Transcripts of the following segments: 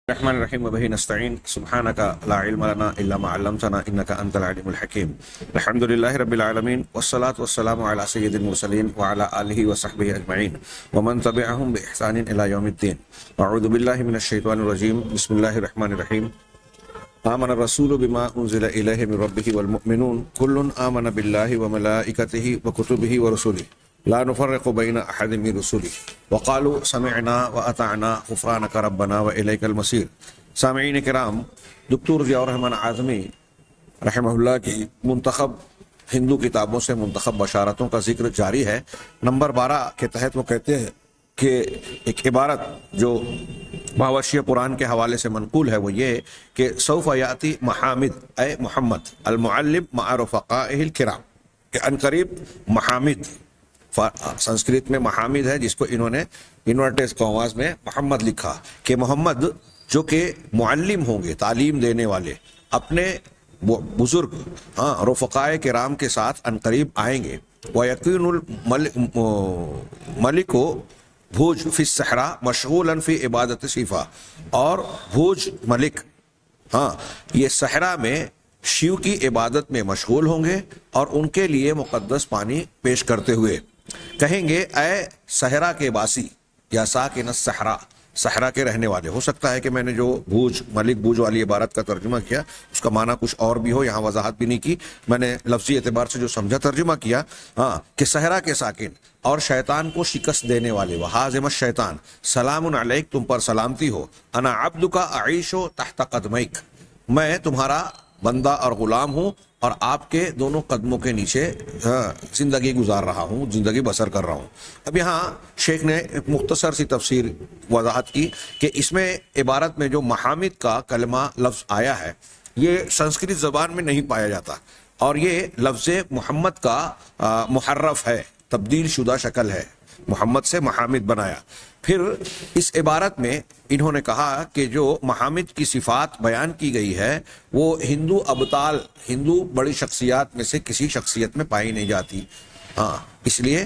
الرحمن الرحیم وبه نستعین سبحانک لا علم لنا الا ما علمتنا انک انت العلیم الحکیم الحمد للہ رب العالمین والصلاة والسلام علی سید المرسلین وعلی آلہ وصحبہ اجمعین ومن تبعهم بإحسان الى یوم الدین اعوذ باللہ من الشیطان الرجیم بسم اللہ الرحمن الرحیم آمن الرسول بما انزل الیہ من ربہ والمؤمنون کل آمن باللہ وملائکتہ وکتبہ ورسلہ لا نفرق بین احد من رسله وقالوا سمعنا واطعنا غفرانک ربنا والیک المصیر۔ سامعین کرام، دکتور ضیاء الرحمن اعظمی رحمہ اللہ کی منتخب ہندو کتابوں سے منتخب بشارتوں کا ذکر جاری ہے۔ نمبر 12 کے تحت وہ کہتے ہیں کہ ایک عبارت جو ماوشی قرآن کے حوالے سے منقول ہے وہ یہ کہ سوف یاتی محامد اے محمد المعلم مع رفقائہ الکرام، کہ عنقریب محامد، سنسکرت میں محامد ہے جس کو انہوں نے انورٹیز کاماز میں محمد لکھا، کہ محمد جو کہ معلم ہوں گے، تعلیم دینے والے، اپنے بزرگ رفقائے کرام کے ساتھ عنقریب آئیں گے۔ وَيَكُونُ الْمَلِكُ بھوج فی الصحراء مشغولا فی عبادت صفا، اور بھوج ملک یہ صحرا میں شیو کی عبادت میں مشغول ہوں گے اور ان کے لیے مقدس پانی پیش کرتے ہوئے کہیں گے اے صحرا کے باسی یا ساکن الصحراء، صحرا کے رہنے والے۔ ہو سکتا ہے کہ میں نے جو بھوج ملک بھوج والی عبارت کا ترجمہ کیا اس کا معنی کچھ اور بھی ہو، یہاں وضاحت بھی نہیں کی، میں نے لفظی اعتبار سے جو سمجھا ترجمہ کیا کہ صحرا کے ساکن اور شیطان کو شکست دینے والے، وہازم الشیطان، سلام علیک، تم پر سلامتی ہو، انا عبدک اعیش تحت قدمیک، میں تمہارا بندہ اور غلام ہوں اور آپ کے دونوں قدموں کے نیچے زندگی گزار رہا ہوں، زندگی بسر کر رہا ہوں۔ اب یہاں شیخ نے ایک مختصر سی تفسیر وضاحت کی کہ اس میں عبارت میں جو محامد کا کلمہ لفظ آیا ہے یہ سنسکرت زبان میں نہیں پایا جاتا، اور یہ لفظ محمد کا محرف ہے، تبدیل شدہ شکل ہے، محمد سے محامد بنایا۔ پھر اس عبارت میں انہوں نے کہا کہ جو محامد کی صفات بیان کی گئی ہے وہ ہندو ابطال، ہندو بڑی شخصیات میں سے کسی شخصیت میں پائی نہیں جاتی، اس لیے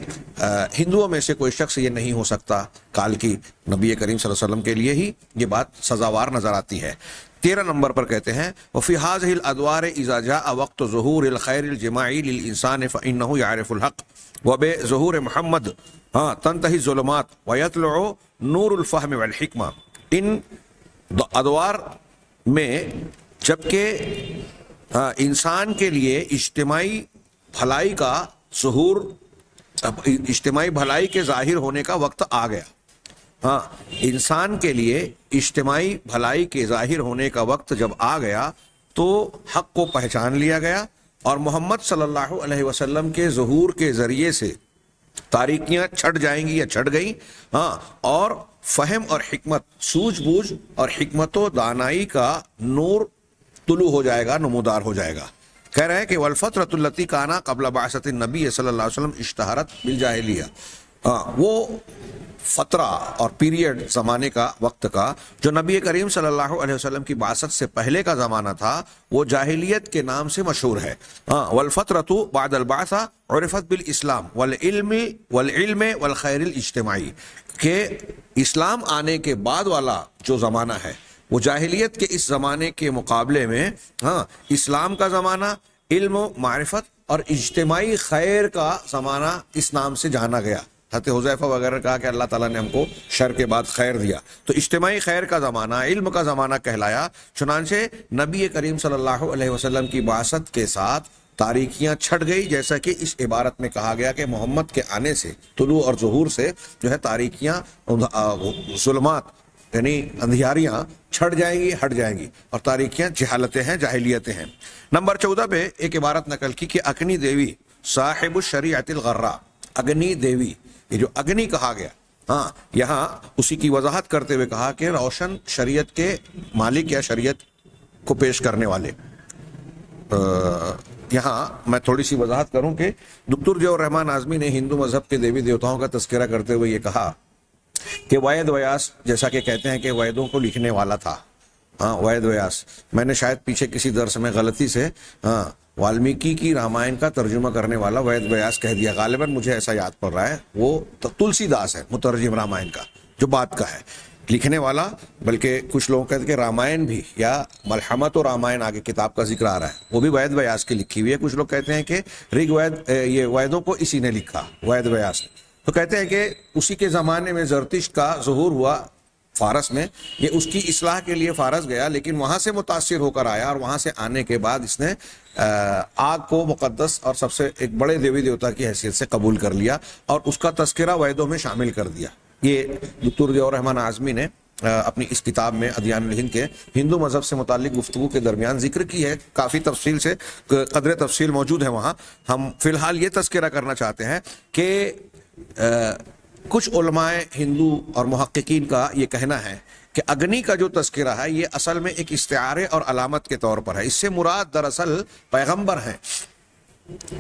ہندوؤں میں سے کوئی شخص یہ نہیں ہو سکتا۔ کال کی نبی کریم صلی اللہ علیہ وسلم کے لیے ہی یہ بات سزاوار نظر آتی ہے۔ 13 نمبر پر کہتے ہیں وفی هذه الادوار اذا جاء وقت ظہور الخیر الجماعی للانسان فانه يعرف الحق وبظہور محمد تنتہی الظلمات ویطلع نور الفہم والحکمہ۔ ان ادوار میں جبکہ انسان کے لیے اجتماعی بھلائی کا ظہور، اجتماعی بھلائی کے ظاہر ہونے کا وقت آ گیا، انسان کے لیے اجتماعی بھلائی کے ظاہر ہونے کا وقت جب آ گیا تو حق کو پہچان لیا گیا، اور محمد صلی اللہ علیہ وسلم کے ظہور کے ذریعے سے تاریکیاں چھٹ جائیں گی یا چھٹ گئیں، اور فہم اور حکمت، سوجھ بوجھ اور حکمت و دانائی کا نور طلوع ہو جائے گا، نمودار ہو جائے گا۔ کہہ رہے ہیں کہ والفترۃ التی کانا قبل بعثت النبی صلی اللہ علیہ وسلم اشتہرت بالجاہلیہ، وہ فترہ اور پیریڈ زمانے کا، وقت کا، جو نبی کریم صلی اللہ علیہ وسلم کی بعثت سے پہلے کا زمانہ تھا وہ جاہلیت کے نام سے مشہور ہے۔ والفترۃ بعد البعث عرفت بالاسلام والعلم والخیر الاجتماعی، کہ اسلام آنے کے بعد والا جو زمانہ ہے وہ جاہلیت کے اس زمانے کے مقابلے میں اسلام کا زمانہ، علم و معرفت اور اجتماعی خیر کا زمانہ اس نام سے جانا گیا۔ حضرت حذیفہ وغیرہ کہا کہ اللہ تعالیٰ نے ہم کو شر کے بعد خیر دیا، تو اجتماعی خیر کا زمانہ، علم کا زمانہ کہلایا۔ چنانچہ نبی کریم صلی اللہ علیہ وسلم کی بعثت کے ساتھ تاریکیاں چھٹ گئی، جیسا کہ اس عبارت میں کہا گیا کہ محمد کے آنے سے، طلوع اور ظہور سے جو ہے تاریکیاں، ظلمات یعنی اندھیاریاں چھٹ جائیں گی، ہٹ جائیں گی، اور تاریکیاں جہالتیں ہیں، جاہلیتیں ہیں۔ نمبر 14 پہ ایک عبارت نقل کی کہ اگنی دیوی صاحب الشریعت الغراء، اگنی دیوی، یہ جو اگنی کہا گیا یہاں اسی کی وضاحت کرتے ہوئے کہا کہ روشن شریعت کے مالک یا شریعت کو پیش کرنے والے۔ یہاں میں تھوڑی سی وضاحت کروں کہ دکتور ضیاء الرحمن اعظمی نے ہندو مذہب کے دیوی دیوتاؤں کا تذکرہ کرتے ہوئے یہ کہا کہ وید ویاس، جیسا کہ کہتے ہیں کہ ویدوں کو لکھنے والا تھا، وید ویاس، میں نے شاید پیچھے کسی درس میں غلطی سے والمیکی کی رامائن کا ترجمہ کرنے والا وید ویاس کہہ دیا، غالباً مجھے ایسا یاد پڑ رہا ہے وہ تلسی داس ہے، مترجم رامائن کا جو بعد کا ہے۔ لکھنے والا، بلکہ کچھ لوگ کہتے ہیں کہ رامائن بھی، یا ملحمت و رامائن آگے کتاب کا ذکر آ رہا ہے، وہ بھی وید ویاس کی لکھی ہوئی ہے. کچھ لوگ کہتے ہیں کہ رگ وید، یہ ویدوں کو اسی نے لکھا، وید ویاس نے. تو کہتے ہیں کہ اسی کے زمانے میں زرتشت کا ظہور ہوا فارس میں، یہ اس کی اصلاح کے لیے فارس گیا، لیکن وہاں سے متاثر ہو کر آیا، اور وہاں سے آنے کے بعد اس نے آگ کو مقدس اور سب سے ایک بڑے دیوی دیوتا کی حیثیت سے قبول کر لیا، اور اس کا تذکرہ ویدوں میں شامل کر دیا. یہ دکتور ضیاء الرحمن اعظمی نے اپنی اس کتاب میں ادیان الہند کے ہندو مذہب سے متعلق گفتگو کے درمیان ذکر کی ہے، کافی تفصیل سے، قدر تفصیل موجود ہے وہاں. ہم فی الحال یہ تذکرہ کرنا چاہتے ہیں کہ کچھ علماء ہندو اور محققین کا یہ کہنا ہے کہ اگنی کا جو تذکرہ ہے یہ اصل میں ایک استعارے اور علامت کے طور پر ہے، اس سے مراد دراصل پیغمبر ہیں.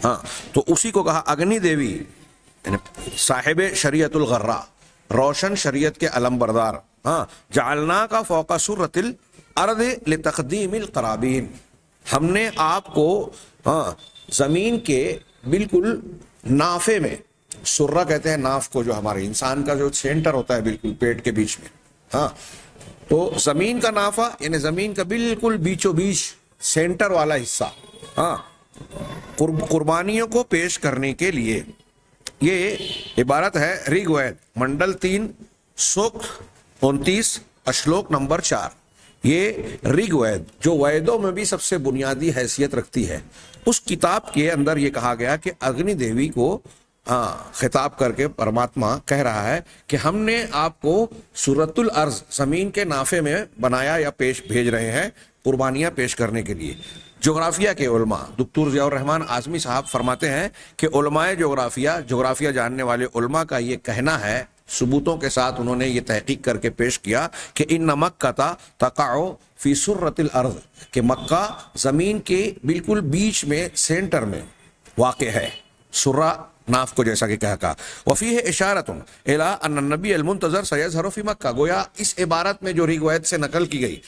ہاں، تو اسی کو کہا اگنی دیوی، یعنی صاحب شریعت الغرا، روشن شریعت کے علم بردار. ہاں، جعلنا کا فوق سرۃ الارض لتقدیم القرابین، ہم نے آپ کو زمین کے بالکل نافے میں، سرہ کہتے ہیں ناف کو، جو ہمارے انسان کا جو سینٹر ہوتا ہے بالکل پیٹ کے بیچ میں، ہاں، تو زمین کا نافہ یعنی زمین کا بالکل بیچو بیچ سینٹر والا حصہ، ہاں، قربانیوں کو پیش کرنے کے لیے. یہ عبارت ہے رگ وید منڈل 3 سوکت 29 اشلوک نمبر 4. یہ رگ وید جو ویدوں میں بھی سب سے بنیادی حیثیت رکھتی ہے، اس کتاب کے اندر یہ کہا گیا کہ اگنی دیوی کو خطاب کر کے پرماتما کہہ رہا ہے کہ ہم نے آپ کو سورۃ الارض، زمین کے نافے میں بنایا یا بھیج رہے ہیں قربانیاں پیش کرنے کے لیے. جغرافیہ کے علماء دکتور ضیاء الرحمن اعظمی صاحب فرماتے ہیں کہ علماء جغرافیہ جاننے والے علماء کا یہ کہنا ہے، ثبوتوں کے ساتھ انہوں نے یہ تحقیق کر کے پیش کیا کہ ان مکہ تقع فی سرۃ الارض، کہ مکہ زمین کے بالکل بیچ میں سینٹر میں واقع ہے، سرہ ناف کو جیسا کہ کہا. وفیہ اشارۃ الی ان النبی المنتظر سیظہر فی مکہ، گویا اس عبارت میں جو رگ وید سے نقل کی گئی،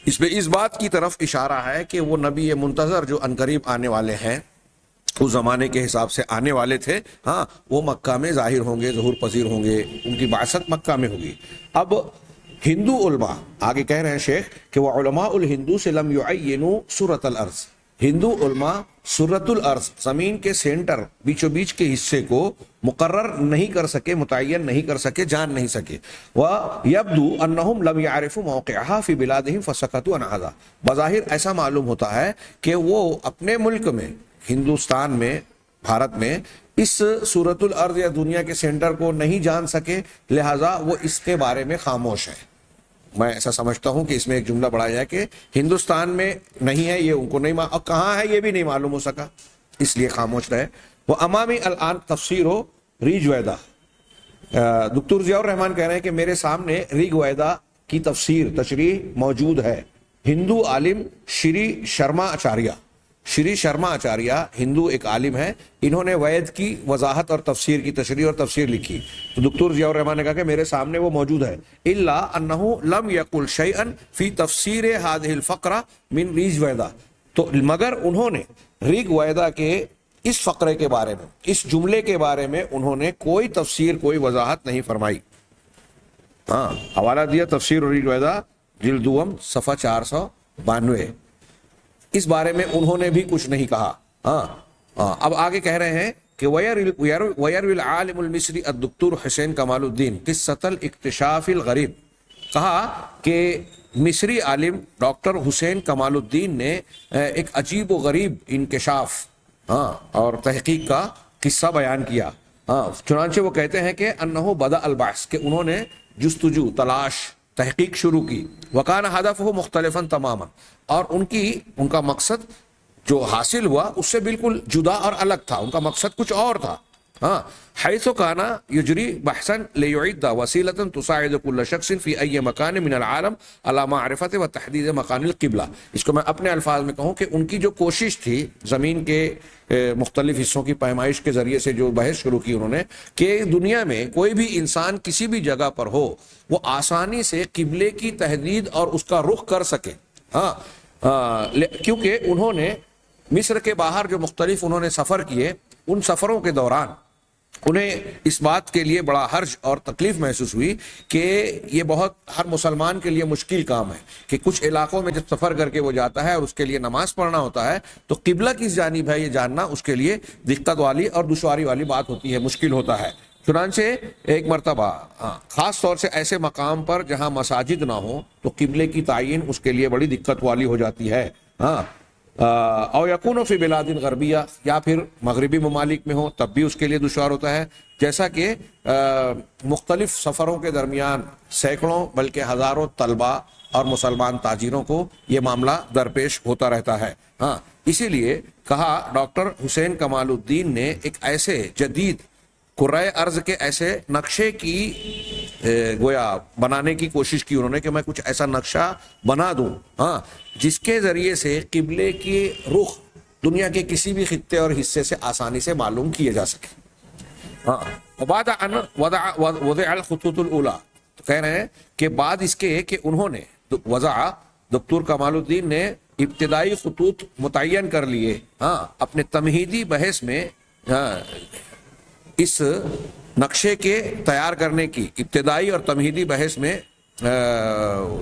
اس میں اس بات کی طرف اشارہ ہے کہ وہ نبی منتظر جو عنقریب آنے والے ہیں، اس زمانے کے حساب سے آنے والے تھے، ہاں، وہ مکہ میں ظاہر ہوں گے، ظہور پذیر ہوں گے، ان کی بعثت مکہ میں ہوگی. اب ہندو علماء آگے کہہ رہے ہیں شیخ کہ وہ علماء الہندو سے لم یعینوا سورۃ الارض، ہندو علماء سورۃ الارض، زمین کے سینٹر بیچو بیچ کے حصے کو مقرر نہیں کر سکے، متعین نہیں کر سکے، جان نہیں سکے. وَيَبْدُو أَنَّهُمْ لَمْ يَعْرِفُوا مَوْقِعَهَا فِي بِلَادِهِمْ فَسَكَتُوا عَنْ هَذَا، بظاہر ایسا معلوم ہوتا ہے کہ وہ اپنے ملک میں، ہندوستان میں، بھارت میں اس سورۃ الارض یا دنیا کے سینٹر کو نہیں جان سکے، لہٰذا وہ اس کے بارے میں خاموش ہے. میں ایسا سمجھتا ہوں کہ اس میں ایک جملہ بڑھایا ہے کہ ہندوستان میں نہیں ہے، یہ ان کو نہیں اور کہاں ہے یہ بھی نہیں معلوم ہو سکا، اس لیے خاموش رہے. وہ امامی الان تفسیر ہو ریگ ویدا، دکتور ضیاء الرحمن کہہ رہے ہیں کہ میرے سامنے ریگ ویدا کی تشریح موجود ہے. ہندو عالم شری شرما آچاریہ ہندو ایک عالم ہے، انہوں نے وید کی وضاحت اور تفسیر کی تشریح اور تفسیر لکھی. تو دکتور ضیاء الرحمن نے کہا کہ میرے سامنے وہ موجود ہے. الا انہ لم یقل شیئا فی تفسیر هذه الفقرہ من ریگ ویدا، تو مگر انہوں نے ریگ ویدا کے اس فقرے کے بارے میں، اس جملے کے بارے میں انہوں نے کوئی تفسیر، کوئی وضاحت نہیں فرمائی. ہاں، حوالہ دیا تفسیر ریگ ویدا جلد دوم صفحہ 492، اس بارے میں انہوں نے بھی کچھ نہیں کہا. اب آگے کہہ رہے ہیں کہ وَيَرْوِي الْعَالِمُ الْمِصْرِي الدکتور حسین کمال الدین قصۃ الاکتشاف الغریب، کہا کہ مصری عالم ڈاکٹر حسین کمال الدین نے ایک عجیب و غریب انکشاف اور تحقیق کا قصہ بیان کیا. چنانچہ وہ کہتے ہیں کہ انہ بدأ البحث، کہ انہوں نے جستجو، تلاش، تحقیق شروع کی. وکان ہدفہ مختلفا تماما، اور ان کا مقصد جو حاصل ہوا اس سے بالکل جدا اور الگ تھا، ان کا مقصد کچھ اور تھا. حیث کان یجری بحثا لیعد وسیلۃ تساعد کل شخص فی ای مکان من العالم علی معرفت و تحدید مکان القبلہ. اس کو میں اپنے الفاظ میں کہوں کہ ان کی جو کوشش تھی زمین کے مختلف حصوں کی پیمائش کے ذریعے سے جو بحث شروع کی انہوں نے، کہ دنیا میں کوئی بھی انسان کسی بھی جگہ پر ہو وہ آسانی سے قبلے کی تحدید اور اس کا رخ کر سکے. کیونکہ انہوں نے مصر کے باہر جو مختلف انہوں نے سفر کیے، ان سفروں کے دوران انہیں اس بات کے لیے بڑا حرج اور تکلیف محسوس ہوئی کہ یہ بہت ہر مسلمان کے لیے مشکل کام ہے کہ کچھ علاقوں میں جب سفر کر کے وہ جاتا ہے اور اس کے لیے نماز پڑھنا ہوتا ہے تو قبلہ کس جانب ہے یہ جاننا اس کے لیے دقت والی اور دشواری والی بات ہوتی ہے، مشکل ہوتا ہے۔ چنانچہ ایک مرتبہ خاص طور سے ایسے مقام پر جہاں مساجد نہ ہو تو قبلے کی تعین اس کے لیے بڑی دقت والی ہو جاتی ہے۔ او یکون فی بلاد غربیہ، یا پھر مغربی ممالک میں ہو تب بھی اس کے لیے دشوار ہوتا ہے، جیسا کہ مختلف سفروں کے درمیان سینکڑوں بلکہ ہزاروں طلبہ اور مسلمان تاجروں کو یہ معاملہ درپیش ہوتا رہتا ہے۔ اسی لیے کہا ڈاکٹر حسین کمال الدین نے ایک ایسے جدید کرۂ ارض کے ایسے نقشے کی گویا بنانے کی کوشش کی انہوں نے کہ میں کچھ ایسا نقشہ بنا دوں جس کے ذریعے سے قبلے کی رخ دنیا کے کسی بھی خطے اور حصے سے آسانی سے معلوم کیے جا سکے۔ وبعد ان وضع الخطوط الاولى، تو کہہ رہے ہیں کہ بعد اس کے کہ انہوں نے وضع دکتور کمال الدین نے ابتدائی خطوط متعین کر لیے اپنے تمہیدی بحث میں، اس نقشے کے تیار کرنے کی ابتدائی اور تمہیدی بحث میں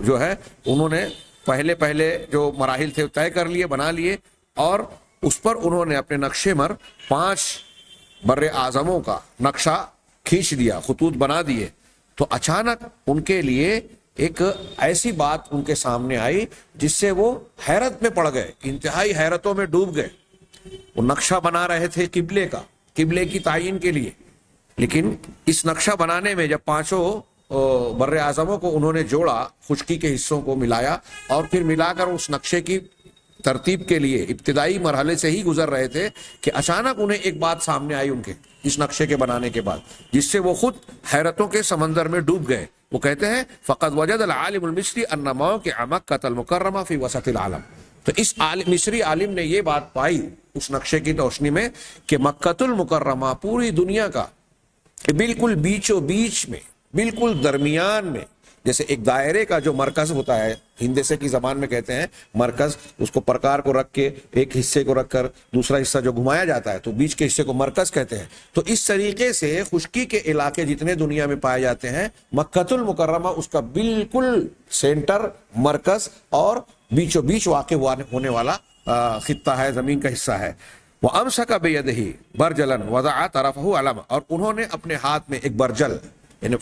جو ہے انہوں نے پہلے جو مراحل تھے طے کر لیے، بنا لیے، اور اس پر انہوں نے اپنے نقشے پر 5 بر اعظموں کا نقشہ کھینچ دیا، خطوط بنا دیے۔ تو اچانک ان کے لیے ایک ایسی بات ان کے سامنے آئی جس سے وہ حیرت میں پڑ گئے، انتہائی حیرتوں میں ڈوب گئے۔ وہ نقشہ بنا رہے تھے قبلے کی تعین کے لیے، لیکن اس نقشہ بنانے میں جب 5 بر اعظموں کو انہوں نے جوڑا، خشکی کے حصوں کو ملایا اور پھر ملا کر اس نقشے کی ترتیب کے لیے ابتدائی مرحلے سے ہی گزر رہے تھے کہ اچانک انہیں ایک بات سامنے آئی ان کے اس نقشے کے بنانے کے بعد، جس سے وہ خود حیرتوں کے سمندر میں ڈوب گئے۔ وہ کہتے ہیں فقد وجد العالم المصری ان موقع مکۃ المکرمہ فی وسط العالم، تو اس مصری عالم نے یہ بات پائی اس نقشے کی روشنی میں کہ مکۃ المکرمہ پوری دنیا کا بالکل بیچوں بیچ میں، بالکل درمیان میں، جیسے ایک دائرے کا جو مرکز ہوتا ہے، ہندسے کی زبان میں کہتے ہیں مرکز، اس کو پرکار کو رکھ کے ایک حصے کو رکھ کر دوسرا حصہ جو گھمایا جاتا ہے تو بیچ کے حصے کو مرکز کہتے ہیں۔ تو اس طریقے سے خشکی کے علاقے جتنے دنیا میں پائے جاتے ہیں، مکۃ المکرمہ اس کا بالکل سینٹر، مرکز اور بیچوں بیچ واقع ہونے والا خطہ ہے، زمین کا حصہ ہے۔ وَأَمْسَكَ بِيَدِهِ بَرْجَلًا وَضَعَ طَرَفَهُ عَلَمًا، اور انہوں نے اپنے ہاتھ میں ایک برجل، یعنی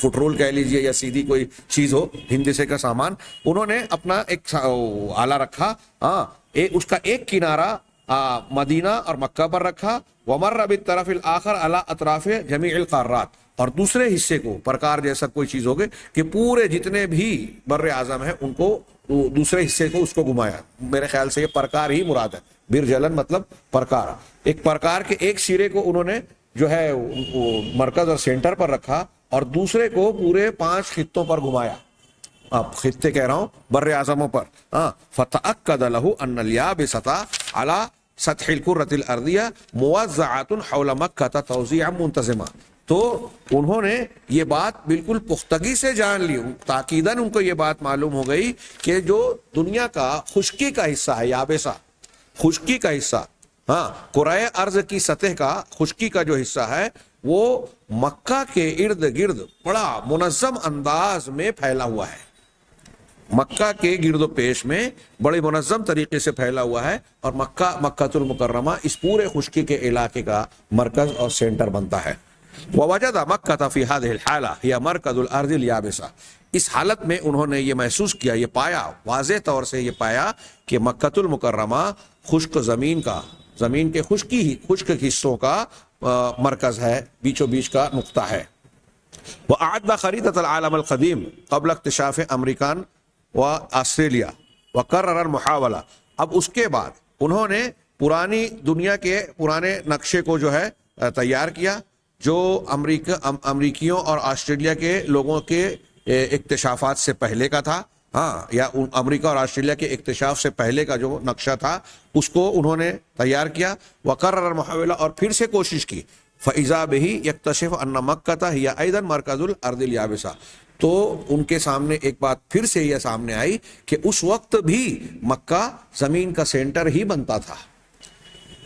فٹرول کہہ لیجئے یا سیدھی کوئی چیز ہو ہندسے کا سامان، انہوں نے اپنا ایک آلہ رکھا، اس کا ایک کنارہ مدینہ اور مکہ پر رکھا، وَمَرَّ بِالطَّرَفِ الْآخَرِ عَلَىٰ أَطْرَافِ جَمِيعِ الْقَارَّاتِ، اور دوسرے حصے کو پرکار جیسا کوئی چیز ہوگی کہ پورے جتنے بھی بر اعظم ہیں ان کو دوسرے حصے کو اس کو گھمایا۔ میرے خیال سے یہ پرکار ہی مراد ہے، برجلن مطلب پرکار۔ ایک پرکار کے ایک سرے کو انہوں نے جو ہے مرکز اور سینٹر پر رکھا اور دوسرے کو پورے 5 خطوں پر گھمایا، اب خطے کہہ رہا ہوں بر اعظموں پر۔ فَتَأَكَّدَ لَهُ أَنَّ الْيَابِسَةَ عَلَى سَطْحِ الْكُرَّةِ الْأَرْضِيَّةِ مُوَزَّعَةٌ حَوْلَ مَكَّةَ تَوْزِيعًا مُنْتَظِمًا، تو انہوں نے یہ بات بالکل پختگی سے جان لی، تاکیداً ان کو یہ بات معلوم ہو گئی کہ جو دنیا کا خشکی کا حصہ ہے، یابسہ خشکی کا حصہ، کرۂ ارض کی سطح کا خشکی کا جو حصہ ہے وہ مکہ کے ارد گرد بڑا منظم انداز میں پھیلا ہوا ہے، مکہ کے گرد و پیش میں بڑے منظم طریقے سے پھیلا ہوا ہے، اور مکۃ المکرمہ اس پورے خشکی کے علاقے کا مرکز اور سینٹر بنتا ہے۔ وَوَجَدَ مَكَّةَ فِي هَذِهِ الْحَالَةِ هِيَ مَرْكَزُ الْأَرْضِ الْيَابِسَةِ، اس حالت میں انہوں نے یہ محسوس کیا، یہ پایا، واضح طور سے یہ پایا کہ مکۃ المکرمہ خشک زمین کے خشک حصوں کا مرکز ہے، بیچوں بیچ کا نقطہ ہے۔ وَأَعَدَّ خَرِيطَةَ الْعَالَمِ الْقَدِيمِ قبل اكتشاف امریکان و آسٹریلیا وقرر المحاولہ، اب اس کے بعد انہوں نے پرانی دنیا کے پرانے نقشے کو جو ہے تیار کیا جو امریکیوں اور آسٹریلیا کے لوگوں کے اکتشافات سے پہلے کا تھا، یا امریکہ اور آسٹریلیا کے اکتشاف سے پہلے کا جو نقشہ تھا اس کو انہوں نے تیار کیا۔ وقرر المحاولہ، اور پھر سے کوشش کی۔ فَإِذَا بِهِ يَكْتَشِفُ أَنَّ مَكَّةَ هِيَ أَيْضًا مَرْكَزُ الْأَرْضِ الْيَابِسَةِ، تو ان کے سامنے ایک بات پھر سے یہ سامنے آئی کہ اس وقت بھی مکہ زمین کا سینٹر ہی بنتا تھا،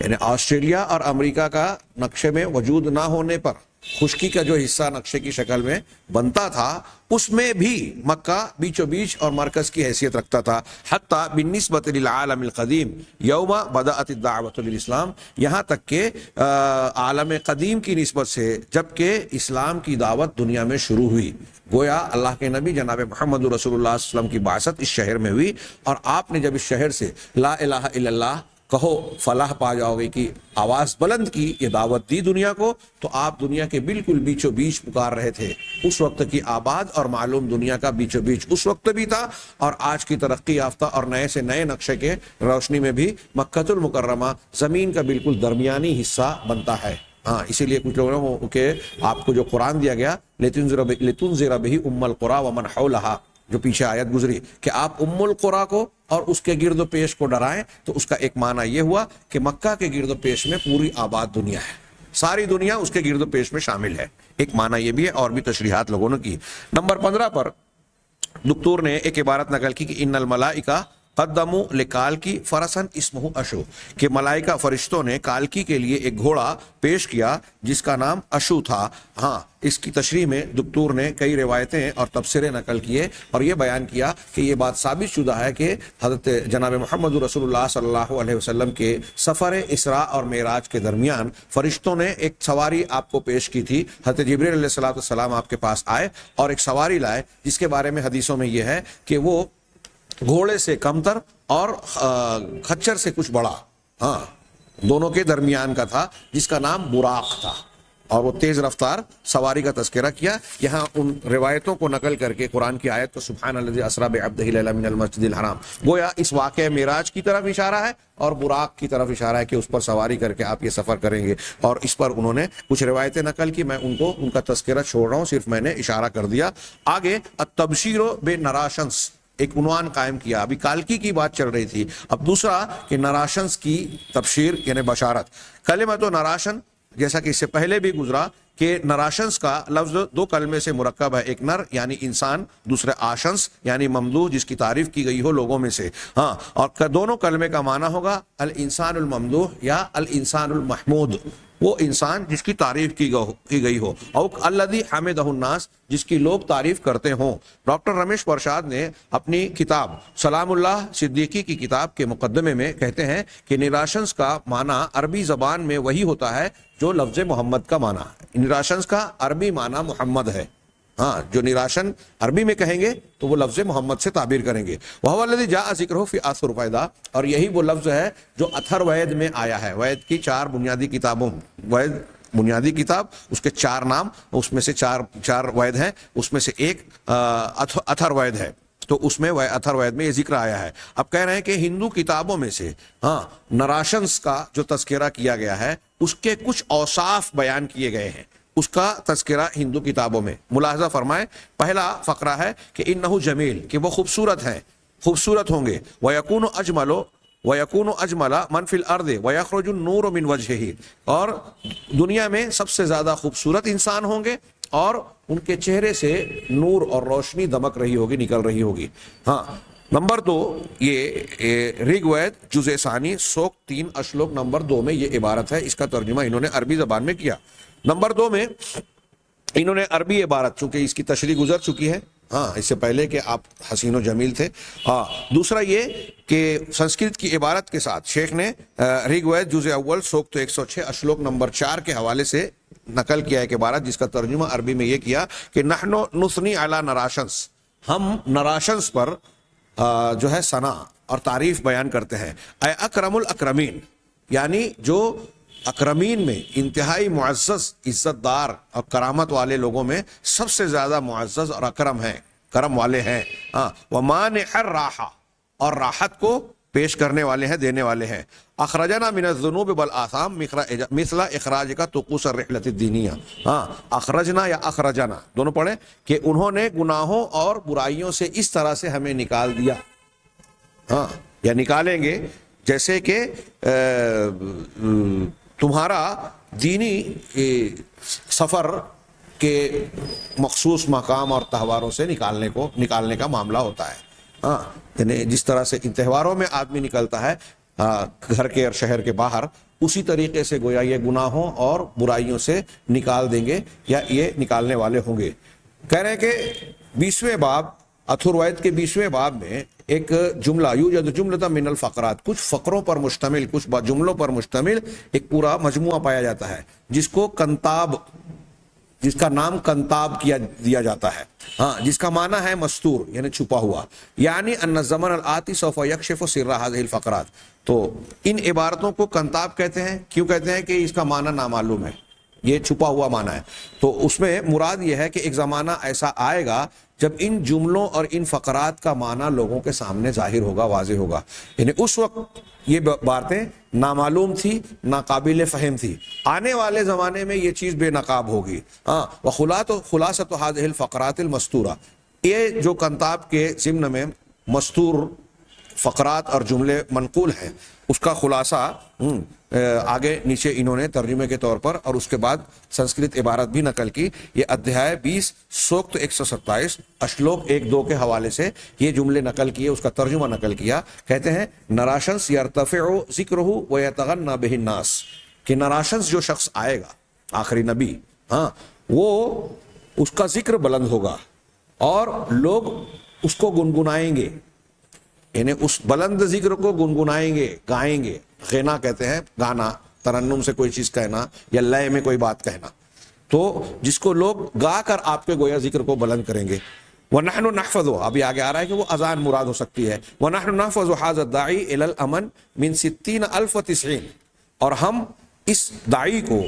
یعنی آسٹریلیا اور امریکہ کا نقشے میں وجود نہ ہونے پر خشکی کا جو حصہ نقشے کی شکل میں بنتا تھا اس میں بھی مکہ بیچو بیچ اور مرکز کی حیثیت رکھتا تھا، حتیٰ بالنسبت للعالم القدیم یوم بدأت الدعوۃ بالاسلام، یہاں تک کہ عالم قدیم کی نسبت سے جبکہ اسلام کی دعوت دنیا میں شروع ہوئی، گویا اللہ کے نبی جناب محمد رسول اللہ صلی اللہ علیہ وسلم کی بعثت اس شہر میں ہوئی، اور آپ نے جب اس شہر سے لا الہ الا اللہ کہو فلاح پا جاؤ گے کی آواز بلند کی، یہ دعوت دی دنیا کو، تو آپ دنیا کے بالکل بیچو بیچ پکار رہے تھے۔ اس وقت کی آباد اور معلوم دنیا کا بیچو بیچ اس وقت بھی تھا، اور آج کی ترقی یافتہ اور نئے سے نئے نقشے کے روشنی میں بھی مکہ المکرمہ زمین کا بالکل درمیانی حصہ بنتا ہے۔ ہاں، اسی لیے کچھ لوگوں کو کہ آپ کو جو قرآن دیا گیا لتنذر بہ ام القری ومن حولھا، جو پیچھے آیت گزری کہ آپ ام القری کو اور اس کے گرد و پیش کو ڈرائیں، تو اس کا ایک معنی یہ ہوا کہ مکہ کے گرد و پیش میں پوری آباد دنیا ہے، ساری دنیا اس کے گرد و پیش میں شامل ہے، ایک معنی یہ بھی ہے، اور بھی تشریحات لوگوں نے کی۔ نمبر 15 پر دکتور نے ایک عبارت نقل کی کہ ان الملائکہ قدموا لکالکی فرسن اسمہ اشو، کہ ملائکہ فرشتوں نے کالکی کے لیے ایک گھوڑا پیش کیا جس کا نام اشو تھا۔ ہاں، اس کی تشریح میں دکتور نے کئی روایتیں اور تبصرے نقل کیے اور یہ بیان کیا کہ یہ بات ثابت شدہ ہے کہ حضرت جناب محمد رسول اللہ صلی اللہ علیہ وسلم کے سفر اسراء اور معراج کے درمیان فرشتوں نے ایک سواری آپ کو پیش کی تھی۔ حضرت جبرائیل علیہ السلام آپ کے پاس آئے اور ایک سواری لائے جس کے بارے میں حدیثوں میں یہ ہے کہ وہ گھوڑے سے کمتر اور خچر سے کچھ بڑا، ہاں، دونوں کے درمیان کا تھا، جس کا نام براق تھا، اور وہ تیز رفتار سواری کا تذکرہ کیا۔ یہاں ان روایتوں کو نقل کر کے قرآن کی آیت کو سبحان الذی اسری بعبدہ لیلا من المسجد الحرام، گویا اس واقعہ معراج کی طرف اشارہ ہے اور براق کی طرف اشارہ ہے کہ اس پر سواری کر کے آپ یہ سفر کریں گے، اور اس پر انہوں نے کچھ روایتیں نقل کی، میں ان کا تذکرہ چھوڑ رہا ہوں، صرف میں نے اشارہ کر دیا۔ آگے التبشیر بنراشنس ایک عنوان قائم کیا، ابھی کالکی کی بات چل رہی تھی، اب دوسرا کہ نراشنس کی تبشیر یعنی بشارت۔ کلمۃ نراشن، جیسا کہ اس سے پہلے بھی گزرا کہ نراشنس کا لفظ دو کلمے سے مرکب ہے، ایک نر یعنی انسان، دوسرے آشنس یعنی ممدوح جس کی تعریف کی گئی ہو لوگوں میں سے، ہاں، اور دونوں کلمے کا معنی ہوگا الانسان الممدوح یا الانسان المحمود، وہ انسان جس کی تعریف کی گئی ہو، اور الذی حمدہ الناس، جس کی لوگ تعریف کرتے ہوں۔ ڈاکٹر رمیش پرساد نے اپنی کتاب سلام اللہ صدیقی کی کتاب کے مقدمے میں کہتے ہیں کہ نراشنس کا معنی عربی زبان میں وہی ہوتا ہے جو لفظ محمد کا معنی ہے۔ نراشنس کا عربی معنی محمد ہے، ہاں، جو نراشن عربی میں کہیں گے تو وہ لفظ محمد سے تعبیر کریں گے۔ وَهُوَ الَّذِي جَاءَ ذِكْرُهُ فِي اَثُرْوَیدَ، اور یہی وہ لفظ ہے جو اتھروید میں آیا ہے۔ وید کی 4 بنیادی کتابوں، وید بنیادی کتاب، اس کے 4 نام، اس میں سے چار وید ہیں، اس میں سے ایک اتھروید ہے، تو اس میں اتھروید میں یہ ذکر آیا ہے۔ اب کہہ رہے ہیں کہ ہندو کتابوں میں سے ہاں نراشنس کا جو تذکرہ کیا گیا ہے اس کے کچھ اوصاف بیان کیے گئے ہیں، اس کا تذکرہ ہندو کتابوں میں۔ ملاحظہ فرمائیں، پہلا فقرہ ہے کہ انہ جمیل، کہ وہ خوبصورت ہیں، خوبصورت ہوں گے، وَيَكُونُ أَجْمَلَ مَنْ فِي الْأَرْضِ وَيَخْرُجُ النُّورُ مِنْ وَجْهِهِ، اور دنیا میں سب سے زیادہ خوبصورت انسان ہوں گے اور ان کے چہرے سے نور اور روشنی دمک رہی ہوگی، نکل رہی ہوگی۔ ہاں، نمبر 2، یہ رگ وید جزء ثانی سوک 3 اشلوک نمبر 2 میں یہ عبارت ہے، اس کا ترجمہ انہوں نے عربی زبان میں کیا۔ نمبر 2 میں انہوں نے عربی عبارت، چونکہ اس کی تشریح گزر چکی ہے، ہاں، اس سے پہلے کہ آپ حسین و جمیل تھے، ہاں، دوسرا یہ کہ سنسکرت کی عبارت کے ساتھ شیخ نے رگ وید جزء اول سوکت 106 اشلوک نمبر 4 کے حوالے سے نقل کیا ایک عبارت جس کا ترجمہ عربی میں یہ کیا کہ نحن نثنی علی نراشنس، ہم نراشنس پر جو ہے ثنا اور تعریف بیان کرتے ہیں، اے اکرم الاکرمین، یعنی جو اکرمین میں انتہائی معزز، عزت دار اور کرامت والے لوگوں میں سب سے زیادہ معزز اور اکرم ہیں، کرم والے ہیں، ہاں، ومانع الراحہ، اور راحت کو پیش کرنے والے ہیں، دینے والے ہیں، اخرجنا من الذنوب والآثام مثل اخراج کا طقوس الرحلۃ الدینیہ، ہاں، اخرجنا یا اخرجنا دونوں پڑھیں کہ انہوں نے گناہوں اور برائیوں سے اس طرح سے ہمیں نکال دیا، ہاں، یا نکالیں گے جیسے کہ تمہارا دینی سفر کے مخصوص مقام اور تہواروں سے نکالنے کا معاملہ ہوتا ہے، ہاں، یعنی جس طرح سے ان تہواروں میں آدمی نکلتا ہے گھر کے اور شہر کے باہر، اسی طریقے سے گویا یہ گناہوں اور برائیوں سے نکال دیں گے یا یہ نکالنے والے ہوں گے۔ کہہ رہے ہیں کہ 20ویں باب اتھروید کے 20ویں باب میں ایک جملہ یوجد جملۃ من الفقرات، کچھ فقروں پر مشتمل، کچھ جملوں پر مشتمل ایک پورا مجموعہ پایا جاتا ہے جس کو کنتاب، جس کا نام کنتاب دیا جاتا ہے، ہاں، جس کا معنی ہے مستور یعنی چھپا ہوا، یعنی ان الزمن الآتی سوف یکشف سر هذه الفقرات۔ تو ان عبارتوں کو کنتاب کہتے ہیں۔ کیوں کہتے ہیں؟ کہ اس کا معنی نامعلوم ہے، یہ چھپا ہوا معنی ہے۔ تو اس میں مراد یہ ہے کہ ایک زمانہ ایسا آئے گا جب ان جملوں اور ان فقرات کا معنی لوگوں کے سامنے ظاہر ہوگا، واضح ہوگا، یعنی اس وقت یہ باتیں نامعلوم تھی، ناقابل فہم تھی، آنے والے زمانے میں یہ چیز بے نقاب ہوگی۔ ہاں، خلاصۃ هذه الفقرات المستورہ، یہ جو کنتاب کے ضمن میں مستور فقرات اور جملے منقول ہیں اس کا خلاصہ آگے نیچے انہوں نے ترجمے کے طور پر اور اس کے بعد سنسکرت عبارت بھی نقل کی۔ یہ ادھیائے 20 سوکت 127 اشلوک 1-2 کے حوالے سے یہ جملے نقل کیے، اس کا ترجمہ نقل کیا۔ کہتے ہیں نراشنس یرتفع ذکرہ ویتغنی بہ الناس، کہ نراشنس جو شخص آئے گا، آخری نبی، ہاں، وہ اس کا ذکر بلند ہوگا اور لوگ اس کو گنگنائیں گے، یعنی اس بلند ذکر کو گنگنائیں گے، گائیں گے۔ غنا کہتے ہیں گانا، ترنم سے کوئی چیز کہنا یا لے میں کوئی بات کہنا، تو جس کو لوگ گا کر آپ کے گویا ذکر کو بلند کریں گے۔ وَنَحْنُ نَحْفَظُ، ابھی آگے آ رہا ہے کہ وہ اذان مراد ہو سکتی ہے۔ وَنَحْنُ نَحْفَظُ هَذَا الدَّاعِي إِلَى الْأَمَنِ مِنْ 60,090، اور ہم اس داعی کو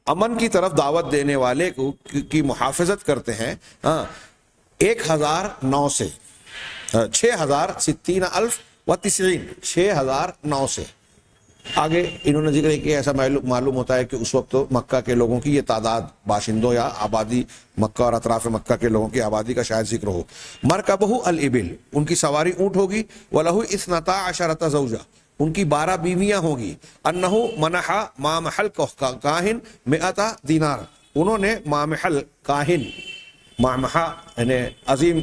امن کی طرف دعوت دینے والے کو کی محافظت کرتے ہیں 1009 سے 60,090 6,009 سے۔ آگے انہوں نے ذکر کیا، ایسا معلوم ہوتا ہے کہ اس وقت مکہ کے لوگوں کی یہ تعداد، باشندوں یا آبادی مکہ اور اطراف مکہ کے لوگوں کی آبادی کا شاید ذکر ہو۔ مرکبہ الابل، ان کی سواری اونٹ ہوگی، وَلَهُ 12 زوجہ، ان کی 12 بیویاں ہوں گی۔ انہو منح ما محل کاہن 100 دینار، انہوں نے مامحل کاہن، مامحا یعنی عظیم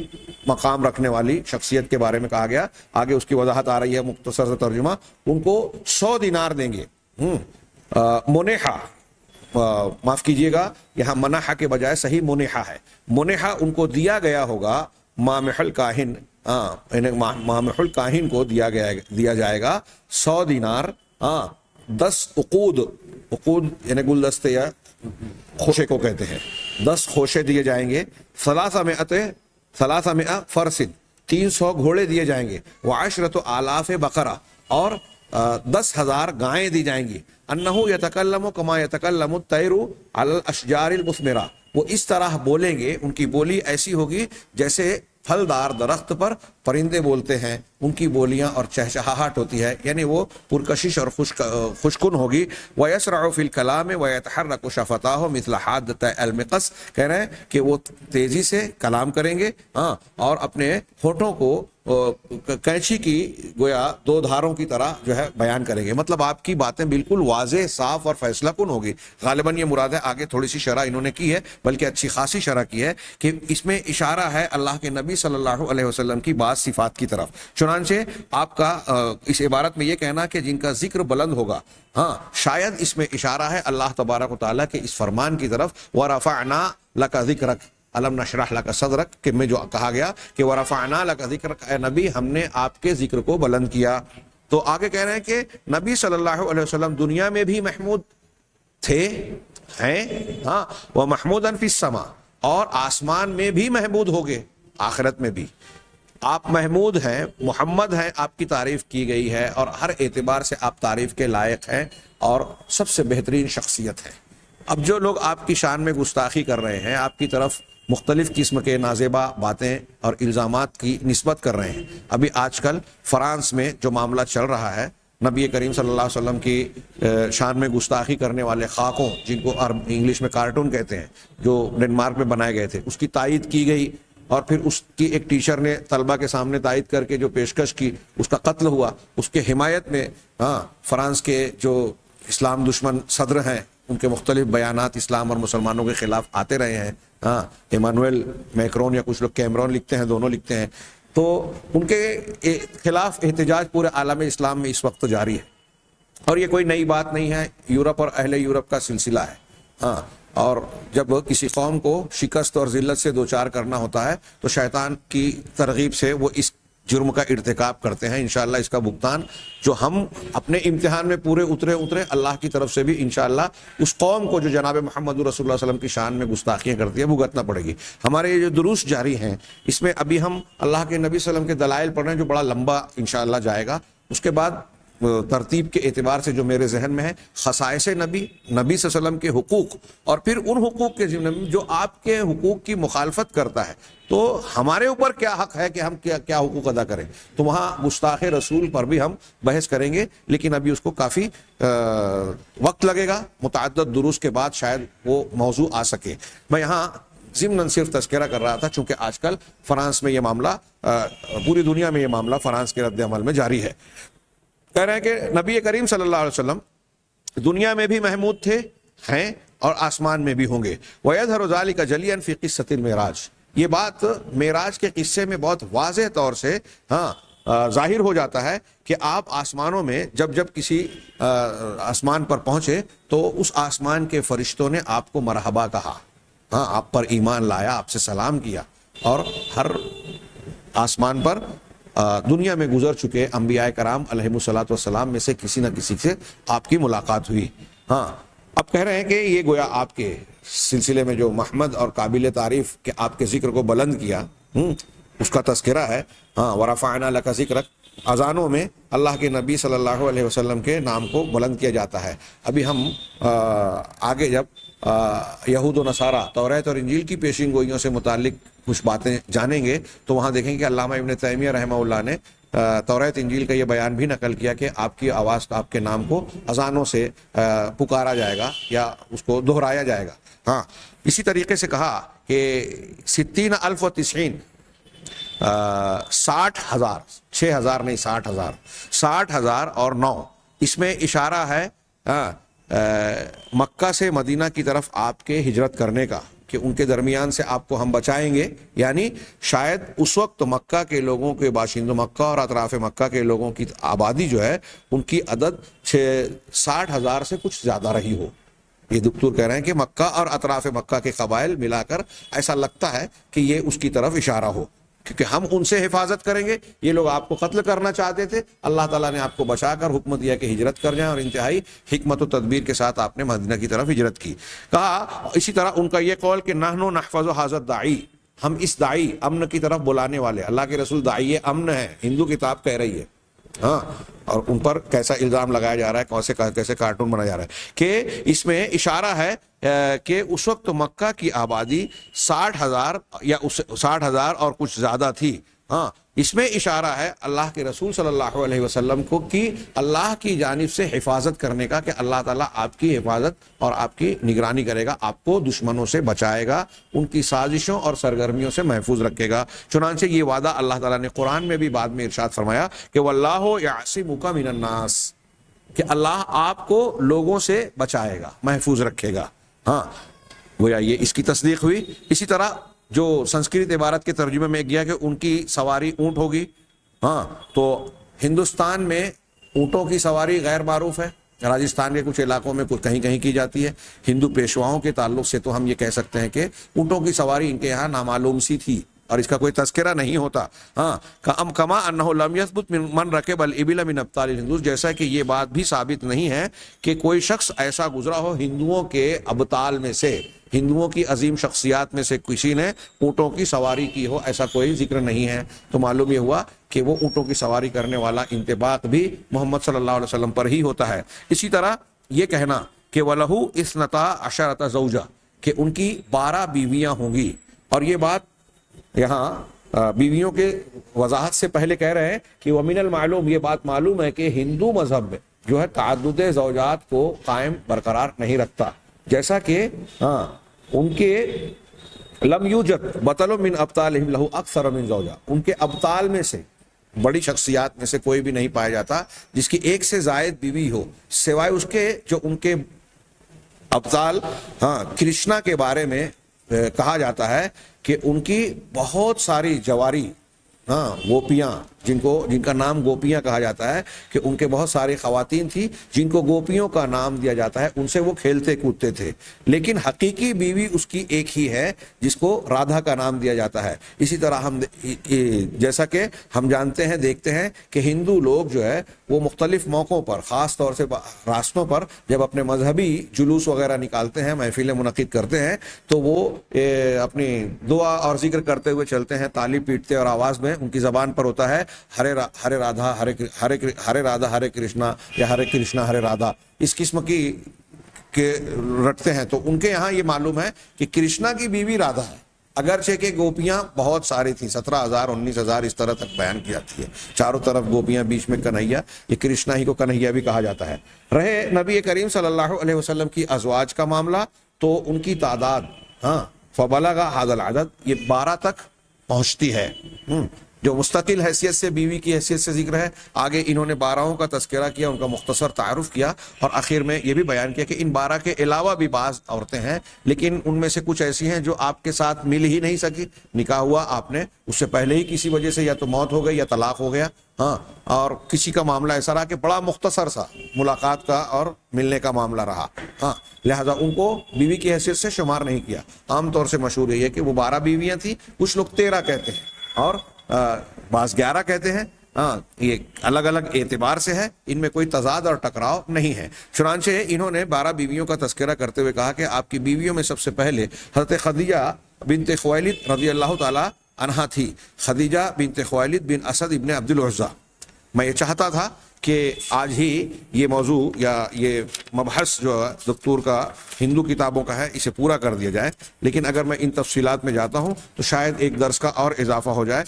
مقام رکھنے والی شخصیت کے بارے میں کہا گیا، آگے اس کی وضاحت آ رہی ہے، مختصر سے ترجمہ، ان کو 100 دینار دیں گے۔ منحا، معاف کیجئے گا، یہاں منحا کے بجائے صحیح منحا ہے، منحا ان کو دیا گیا ہوگا، مامحل کاہن، یعنی مامحل کاہن کو دیا جائے گا 100 دینار، 10 عقود، عقود یعنی گلدستے یا خوشے کو کہتے ہیں، 10 خوشے دیے جائیں گے۔ 300 فرس، 300 گھوڑے دیے جائیں گے۔ و10 آلاف بقرہ، اور 10,000 گائیں دی جائیں گی۔ انہو یتکلم کما یتکلم الطیر علی الاشجار المثمرہ، وہ اس طرح بولیں گے، ان کی بولی ایسی ہوگی جیسے پھلدار درخت پر پرندے بولتے ہیں، ان کی بولیاں اور چہچہاہٹ ہوتی ہے، یعنی وہ پرکشش اور خوشکن ہوگی۔ وَيَسْرَعُ فِي الْكَلَامِ وَيَتَحَرَّكُ شَفَتَاهُ مِثْلَ حَادَّةِ الْمِقَسِ، کہہ رہے ہیں کہ وہ تیزی سے کلام کریں گے، اور اپنے ہونٹوں کو کینچی کی گویا 2 دھاروں کی طرح جو ہے بیان کریں گے، مطلب آپ کی باتیں بالکل واضح، صاف اور فیصلہ کن ہوگی۔ غالباً یہ مراد ہے، آگے تھوڑی سی شرح انہوں نے کی ہے، بلکہ اچھی خاصی شرح کی ہے، کہ اس میں اشارہ ہے اللہ کے نبی صلی اللہ علیہ وسلم کی بعض صفات کی طرف۔ چنانچہ آپ کا اس عبارت میں یہ کہنا کہ جن کا ذکر بلند ہوگا، شاید اس میں اشارہ ہے اللہ تبارک و تعالیٰ کے اس فرمان کی طرف، وَرَفَعْنَا لَكَ ذِكْرَكَ الم نشرح لک صدرک، کہ میں جو کہا گیا کہ ورفعنا لک ذکرک، اے نبی ہم نے آپ کے ذکر کو بلند کیا۔ تو آگے کہہ رہے ہیں کہ نبی صلی اللہ علیہ وسلم دنیا میں بھی محمود تھے، ہیں، ومحمودا فی السماء، اور آسمان میں بھی محمود ہوگے، آخرت میں بھی آپ محمود ہیں، محمد ہیں، آپ کی تعریف کی گئی ہے، اور ہر اعتبار سے آپ تعریف کے لائق ہیں اور سب سے بہترین شخصیت ہے۔ اب جو لوگ آپ کی شان میں گستاخی کر رہے ہیں، آپ کی طرف مختلف قسم کے نازیبا باتیں اور الزامات کی نسبت کر رہے ہیں، ابھی آج کل فرانس میں جو معاملہ چل رہا ہے، نبی کریم صلی اللہ علیہ وسلم کی شان میں گستاخی کرنے والے خاکوں، جن کو انگلش میں کارٹون کہتے ہیں، جو ڈنمارک میں بنائے گئے تھے، اس کی تائید کی گئی، اور پھر اس کی ایک ٹیچر نے طلبہ کے سامنے تائید کر کے جو پیشکش کی، اس کا قتل ہوا۔ اس کے حمایت میں فرانس کے جو اسلام دشمن صدر ہیں، ان کے مختلف بیانات اسلام اور مسلمانوں کے خلاف آتے رہے ہیں۔ ایمانویل میکرون یا کچھ لوگ کیمرون لکھتے ہیں، دونوں لکھتے ہیں، تو ان کے خلاف احتجاج پورے عالم اسلام میں اس وقت جاری ہے، اور یہ کوئی نئی بات نہیں ہے، یورپ اور اہل یورپ کا سلسلہ ہے۔ ہاں، اور جب کسی قوم کو شکست اور ذلت سے دوچار کرنا ہوتا ہے تو شیطان کی ترغیب سے وہ اس جرم کا ارتکاب کرتے ہیں۔ انشاءاللہ اس کا بھگتان جو ہم اپنے امتحان میں پورے اترے اللہ کی طرف سے بھی انشاءاللہ اس قوم کو جو جناب محمد رسول اللہ صلی اللہ علیہ وسلم کی شان میں گستاخیاں کرتی ہے بھگتنا پڑے گی۔ ہمارے یہ جو دروس جاری ہیں اس میں ابھی ہم اللہ کے نبی صلی اللہ علیہ وسلم کے دلائل پڑھ رہے ہیں جو بڑا لمبا انشاءاللہ جائے گا۔ اس کے بعد ترتیب کے اعتبار سے جو میرے ذہن میں ہے خصائص نبی، نبی صلی اللہ علیہ وسلم کے حقوق، اور پھر ان حقوق کے ضمن میں جو آپ کے حقوق کی مخالفت کرتا ہے تو ہمارے اوپر کیا حق ہے کہ ہم کیا حقوق ادا کریں، تو وہاں گستاخ رسول پر بھی ہم بحث کریں گے، لیکن ابھی اس کو کافی وقت لگے گا، متعدد دروس کے بعد شاید وہ موضوع آ سکے۔ میں یہاں ضمن صرف تذکرہ کر رہا تھا چونکہ آج کل فرانس میں یہ معاملہ، پوری دنیا میں یہ معاملہ فرانس کے رد عمل میں جاری ہے۔ کہہ رہے ہیں کہ نبی کریم صلی اللہ علیہ وسلم دنیا میں بھی محمود تھے، ہیں، اور آسمان میں بھی ہوں گے۔ وَيَظْهَرُ ذَلِكَ جَلِيًا فِي قِصَّةِ الْمِعْرَاج، یہ بات معراج کے قصے میں بہت واضح طور سے ظاہر ہو جاتا ہے کہ آپ آسمانوں میں جب کسی آسمان پر پہنچے تو اس آسمان کے فرشتوں نے آپ کو مرحبا کہا، آپ پر ایمان لایا، آپ سے سلام کیا، اور ہر آسمان پر دنیا میں گزر چکے انبیاء کرام علیہم الصلوۃ والسلام میں سے کسی نہ کسی سے آپ کی ملاقات ہوئی۔ اب کہہ رہے ہیں کہ یہ گویا آپ کے سلسلے میں جو محمد اور قابل تعریف کہ آپ کے ذکر کو بلند کیا اس کا تذکرہ ہے۔ وَرَفَعْنَا لَكَ ذِكْرَكَ، اذانوں میں اللہ کے نبی صلی اللہ علیہ وسلم کے نام کو بلند کیا جاتا ہے۔ ابھی ہم آگے جب یہود و نصارہ توریت اور انجیل کی پیشین گوئیوں سے متعلق کچھ باتیں جانیں گے تو وہاں دیکھیں گے کہ علامہ ابن تیمیہ رحمہ اللہ نے توریت انجیل کا یہ بیان بھی نقل کیا کہ آپ کی آواز، آپ کے نام کو اذانوں سے پکارا جائے گا یا اس کو دہرایا جائے گا۔ اسی طریقے سے کہا کہ 60,090، 60,000، 6,000 نہیں 60,000، 60,000 اور 9، اس میں اشارہ ہے مکہ سے مدینہ کی طرف آپ کے ہجرت کرنے کا، کہ ان کے درمیان سے آپ کو ہم بچائیں گے، یعنی شاید اس وقت مکہ کے لوگوں کے باشندوں، مکہ اور اطراف مکہ کے لوگوں کی آبادی جو ہے ان کی عدد 60,000 سے کچھ زیادہ رہی ہو۔ یہ دکتور کہہ رہے ہیں کہ مکہ اور اطراف مکہ کے قبائل ملا کر ایسا لگتا ہے کہ یہ اس کی طرف اشارہ ہو، کیونکہ ہم ان سے حفاظت کریں گے۔ یہ لوگ آپ کو قتل کرنا چاہتے تھے، اللہ تعالیٰ نے آپ کو بچا کر حکم دیا کہ ہجرت کر جائیں، اور انتہائی حکمت و تدبیر کے ساتھ آپ نے مدینہ کی طرف ہجرت کی۔ کہا اسی طرح ان کا یہ قول کہ نحن نحفظ ھذا الداعی، ہم اس داعی امن کی طرف بلانے والے، اللہ کے رسول داعی امن ہے، ہندو کتاب کہہ رہی ہے، اور ان پر کیسا الزام لگایا جا رہا ہے، کیسے کارٹون بنایا جا رہا ہے، کہ اس میں اشارہ ہے کہ اس وقت مکہ کی آبادی 60,000 یا 60,000 اور کچھ زیادہ تھی۔ اس میں اشارہ ہے اللہ کے رسول صلی اللہ علیہ وسلم کو کہ اللہ کی جانب سے حفاظت کرنے کا، کہ اللہ تعالیٰ آپ کی حفاظت اور آپ کی نگرانی کرے گا، آپ کو دشمنوں سے بچائے گا، ان کی سازشوں اور سرگرمیوں سے محفوظ رکھے گا۔ چنانچہ یہ وعدہ اللہ تعالیٰ نے قرآن میں بھی بعد میں ارشاد فرمایا کہ وَاللَّهُ يَعْصِمُكَ مِنَ النَّاسِ، کہ اللہ آپ کو لوگوں سے بچائے گا، محفوظ رکھے گا۔ گویا یہ اس کی تصدیق ہوئی۔ اسی طرح جو سنسکرت عبارت کے ترجمے میں گیا کہ ان کی سواری اونٹ ہوگی، تو ہندوستان میں اونٹوں کی سواری غیر معروف ہے، راجستھان کے کچھ علاقوں میں کہیں کہیں کی جاتی ہے۔ ہندو پیشواؤں کے تعلق سے تو ہم یہ کہہ سکتے ہیں کہ اونٹوں کی سواری ان کے یہاں نامعلوم سی تھی اور اس کا کوئی تذکرہ نہیں ہوتا۔ کما انہ لم یثبت من رکب الابل من ابطال الہندوس، جیسا کہ یہ بات بھی ثابت نہیں ہے کہ کوئی شخص ایسا گزرا ہو ہندوؤں کے ابطال میں سے، ہندوؤں کی عظیم شخصیات میں سے کسی نے اونٹوں کی سواری کی ہو، ایسا کوئی ذکر نہیں ہے۔ تو معلوم یہ ہوا کہ وہ اونٹوں کی سواری کرنے والا انطباق بھی محمد صلی اللہ علیہ وسلم پر ہی ہوتا ہے۔ اسی طرح یہ کہنا کہ وَلَهُ 12 زوجہ، کہ ان کی 12 بیویاں ہوں گی، اور یہ بات یہاں بیویوں کے وضاحت سے پہلے کہہ رہے ہیں کہ وَمِنَ الْمَعْلُومِ، یہ بات معلوم ہے کہ ہندو مذہب میں جو ہے تعدد زوجات کو قائم برقرار نہیں رکھتا، جیسا کہ ان کے لم یوجد بطل من ابطالہم لہو اکثر من زوجہ، ان کے ابطال میں سے، بڑی شخصیات میں سے کوئی بھی نہیں پایا جاتا جس کی ایک سے زائد بیوی ہو، سوائے اس کے جو ان کے ابطال کرشنا کے بارے میں کہا جاتا ہے کہ ان کی بہت ساری جواری ہاں گوپیاں، جنکا نام گوپیاں کہا جاتا ہے کہ ان کے بہت ساری خواتین تھی جن کو گوپیوں کا نام دیا جاتا ہے، ان سے وہ کھیلتے کودتے تھے، لیکن حقیقی بیوی اس کی ایک ہی ہے جس کو رادھا کا نام دیا جاتا ہے۔ اسی طرح جیسا کہ ہم جانتے ہیں، دیکھتے ہیں کہ ہندو لوگ جو ہے وہ مختلف موقعوں پر، خاص طور سے راستوں پر جب اپنے مذہبی جلوس وغیرہ نکالتے ہیں، محفلیں منعقد کرتے ہیں، تو وہ اپنی دعا اور ذکر کرتے ہوئے چلتے ہیں، تالی پیٹتے، اور آواز میں ان کی زبان پر ہوتا ہے ہرے رادھا ہرے کرشنا، یا ہرے کرشنا ہرے رادھا، اس قسم کی کہ رٹتے ہیں۔ تو ان کے یہاں یہ معلوم ہے کہ کرشنا کی بیوی رادھا ہے، اگرچہ کہ گوپیاں بہت ساری تھیں، 17,000 19,000 اس طرح تک بیان کی جاتی ہے، چاروں طرف گوپیاں، بیچ میں کنہیا، یہ کرشنا ہی کو کنہیا بھی کہا جاتا ہے۔ رہے نبی کریم صلی اللہ علیہ وسلم کی ازواج کا معاملہ، تو ان کی تعداد فبلغ ھذا العدد، یہ 12 تک پہنچتی ہے، جو مستقل حیثیت سے بیوی کی حیثیت سے ذکر ہے۔ آگے انہوں نے 12 کا تذکرہ کیا، ان کا مختصر تعارف کیا، اور آخر میں یہ بھی بیان کیا کہ ان 12 کے علاوہ بھی بعض عورتیں ہیں، لیکن ان میں سے کچھ ایسی ہیں جو آپ کے ساتھ مل ہی نہیں سکی، نکاح ہوا آپ نے اس سے پہلے ہی کسی وجہ سے، یا تو موت ہو گئی یا طلاق ہو گیا، اور کسی کا معاملہ ایسا رہا کہ بڑا مختصر سا ملاقات کا اور ملنے کا معاملہ رہا، لہذا ان کو بیوی کی حیثیت سے شمار نہیں کیا۔ عام طور سے مشہور یہ ہے کہ وہ 12 بیویاں تھیں، کچھ لوگ 13 کہتے ہیں اور بعض 11 کہتے ہیں، یہ الگ الگ اعتبار سے ہے، ان میں کوئی تضاد اور ٹکراؤ نہیں ہے۔ چنانچہ انہوں نے 12 بیویوں کا تذکرہ کرتے ہوئے کہا کہ آپ کی بیویوں میں سب سے پہلے حضرت خدیجہ بنت خویلد رضی اللہ تعالی عنہا تھی، خدیجہ بنت خویلد بن اسد ابن عبد العزیٰ۔ میں یہ چاہتا تھا کہ آج ہی یہ موضوع یا یہ مبحث جو دکتور کا ہندو کتابوں کا ہے اسے پورا کر دیا جائے، لیکن اگر میں ان تفصیلات میں جاتا ہوں تو شاید ایک درس کا اور اضافہ ہو جائے،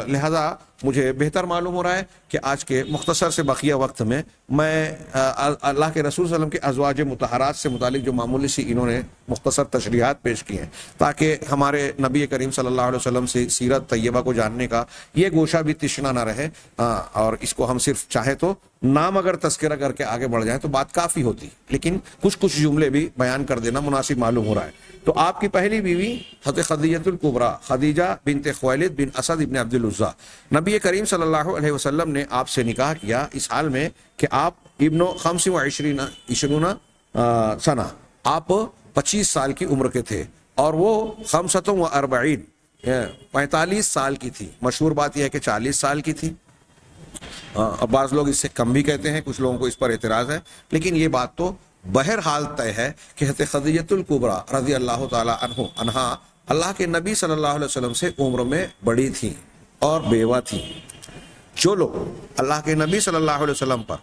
لہذا مجھے بہتر معلوم ہو رہا ہے کہ آج کے مختصر سے بقیہ وقت میں اللہ کے رسول صلی اللہ علیہ وسلم کے ازواج مطہرات سے متعلق جو معمولی سی انہوں نے مختصر تشریحات پیش کی ہیں، تاکہ ہمارے نبی کریم صلی اللہ علیہ وسلم سے سیرت طیبہ کو جاننے کا یہ گوشہ بھی تشنا نہ رہے، اور اس کو ہم صرف چاہے تو نام اگر تذکرہ کر کے آگے بڑھ جائیں تو بات کافی ہوتی، لیکن کچھ جملے بھی بیان کر دینا مناسب معلوم ہو رہا ہے۔ تو آپ کی پہلی بیوی حضرت خدیجہ الکبریٰ، خدیجہ بنت خویلد بن اسد ابن عبد العزیٰ، نبی کریم صلی اللہ علیہ وسلم نے آپ سے نکاح کیا اس حال میں کہ آپ ابن 25 سنہ، آپ 25 سال کی عمر کے تھے، اور وہ 45 سال کی تھی۔ مشہور بات یہ ہے کہ 40 سال کی تھی، بعض لوگ اس سے کم بھی کہتے ہیں، کچھ لوگوں کو اس پر اعتراض ہے، لیکن یہ بات تو بہرحال طے ہے کہ حضرت خدیجہ الکبریٰ رضی اللہ تعالی عنہا اللہ کے نبی صلی اللہ علیہ وسلم سے عمر میں بڑی تھی اور بیوہ تھی۔ جو لوگ اللہ کے نبی صلی اللہ علیہ وسلم پر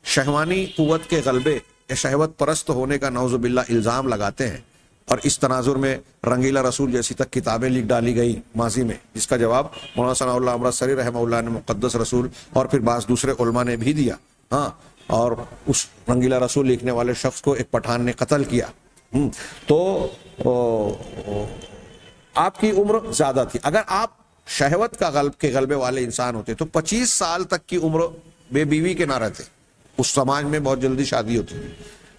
شہوانی قوت کے غلبے یا شہوت پرست ہونے کا نعوذ باللہ الزام لگاتے ہیں، اور اس تناظر میں رنگیلا رسول جیسی تک کتابیں لکھ ڈالی گئی ماضی میں، جس کا جواب مولانا ثناء اللہ امرتسری رحمہ اللہ نے مقدس رسول اور پھر بعض دوسرے علماء نے بھی دیا، اور اس رنگیلا رسول لکھنے والے شخص کو ایک پٹھان نے قتل کیا۔ تو آپ کی عمر زیادہ تھی۔ اگر آپ شہوت کا کے غلبے والے انسان ہوتے تو 25 سال تک کی عمر بے بیوی کے نہ رہتے، اس سماج میں بہت جلدی شادی ہوتی تھی۔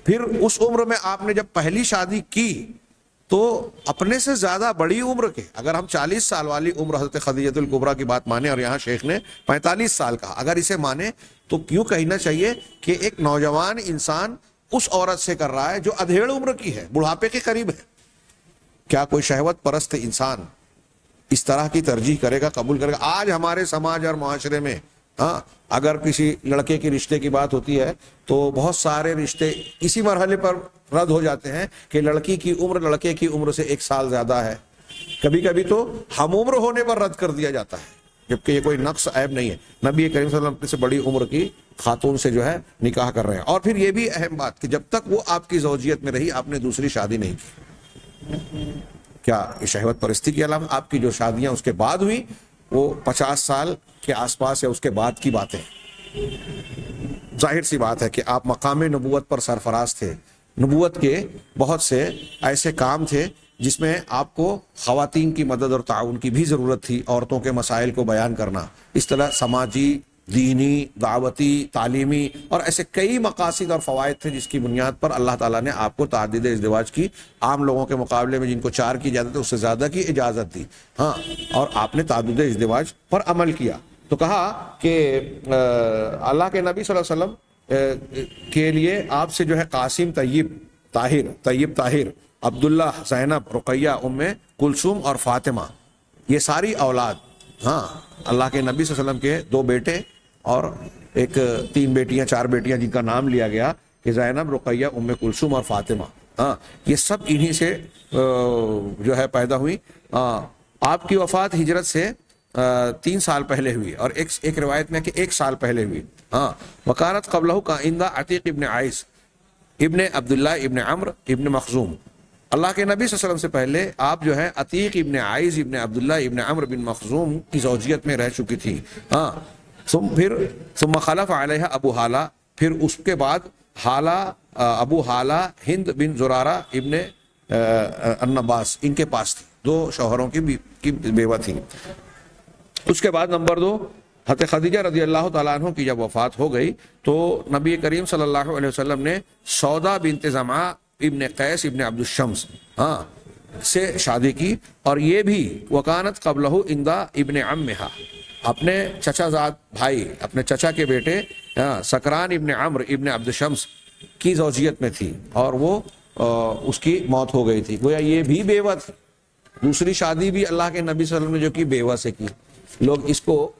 پھر اس عمر میں آپ نے جب پہلی شادی کی تو اپنے سے زیادہ بڑی عمر کے، اگر ہم 40 سال والی عمر حضرت خدیجہ الکبریٰ کی بات مانیں، اور یہاں شیخ نے 45 سال کہا، اگر اسے مانیں تو کیوں کہنا چاہیے کہ ایک نوجوان انسان اس عورت سے کر رہا ہے جو ادھیڑ عمر کی ہے، بڑھاپے کے قریب ہے؟ کیا کوئی شہوت پرست انسان اس طرح کی ترجیح کرے گا، قبول کرے گا؟ آج ہمارے سماج اور معاشرے میں اگر کسی لڑکے کے رشتے کی بات ہوتی ہے تو بہت سارے رشتے اسی مرحلے پر رد ہو جاتے ہیں کہ لڑکی کی عمر لڑکے کی عمر سے 1 سال زیادہ ہے، کبھی کبھی تو ہم عمر ہونے پر رد کر دیا جاتا ہے، جبکہ یہ کوئی نقص عیب نہیں ہے۔ نبی کریم صلی اللہ علیہ وسلم سے بڑی عمر کی خاتون سے جو ہے نکاح کر رہے ہیں، اور پھر یہ بھی اہم بات کہ جب تک وہ آپ کی زوجیت میں رہی آپ نے دوسری شادی نہیں کی۔ کیا یہ شہوت پرستی کی علامت؟ آپ کی جو شادیاں اس کے بعد ہوئی وہ 50 سال کے آس پاس یا اس کے بعد کی باتیں۔ ظاہر سی بات ہے کہ آپ مقام نبوت پر سرفراز تھے، نبوت کے بہت سے ایسے کام تھے جس میں آپ کو خواتین کی مدد اور تعاون کی بھی ضرورت تھی، عورتوں کے مسائل کو بیان کرنا، اس طرح سماجی دینی، دعوتی، تعلیمی اور ایسے کئی مقاصد اور فوائد تھے جس کی بنیاد پر اللہ تعالیٰ نے آپ کو تعدد ازدواج کی عام لوگوں کے مقابلے میں جن کو 4 کی اجازت ہے اس سے زیادہ کی اجازت دی، ہاں، اور آپ نے تعدد ازدواج پر عمل کیا۔ تو کہا کہ اللہ کے نبی صلی اللہ علیہ وسلم کے لیے آپ سے جو ہے قاسم، طیب طاہر، عبداللہ، زینب، رقیہ، ام کلثوم اور فاطمہ، یہ ساری اولاد، ہاں، اللہ کے نبی صلی اللہ علیہ وسلم کے 2 بیٹے اور 3 بیٹیاں 4 بیٹیاں جن کا نام لیا گیا کہ زینب، رقیہ، ام کلثوم اور فاطمہ، ہاں، یہ سب انہی سے جو ہے پیدا ہوئی۔ آپ کی وفات ہجرت سے 3 سال پہلے ہوئی، اور ایک روایت میں کہ 1 سال پہلے ہوئی، ہاں۔ وکانت قبلہ کا آئندہ عتیق ابن عائس ابن عبداللہ ابن عمرو ابن مخزوم، اللہ کے نبی صلی اللہ علیہ وسلم سے پہلے آپ جو ہے عتیق ابن عائز ابن عبداللہ ابن عمرو بن مخزوم کی زوجیت میں رہ چکی تھی، ہاں۔ ثم خلف علیہ ابو حالہ، پھر اس کے بعد ابو حالہ ہند بن زرارہ ابن النباس ان کے پاس تھی، 2 شوہروں کی بیوہ تھی۔ اس کے بعد نمبر 2، حضرت خدیجہ رضی اللہ تعالیٰ عنہ کی جب وفات ہو گئی تو نبی کریم صلی اللہ علیہ وسلم نے سودا بنت زمعہ ابن قیس ابن عبد الشمس، ہاں، سے شادی کی، اور یہ بھی وکانت قبلہ عند ابن عمہا، اپنے چچا زاد بھائی، اپنے چچا کے بیٹے سکران ابن عمرو ابن عبد الشمس کی زوجیت میں تھی، اور وہ اس کی موت ہو گئی تھی، گویا یہ بھی بیوہ تھی۔ دوسری شادی بھی اللہ کے نبی صلی اللہ علیہ وسلم نے جو کی بیوہ سے کی۔ لوگ اس کو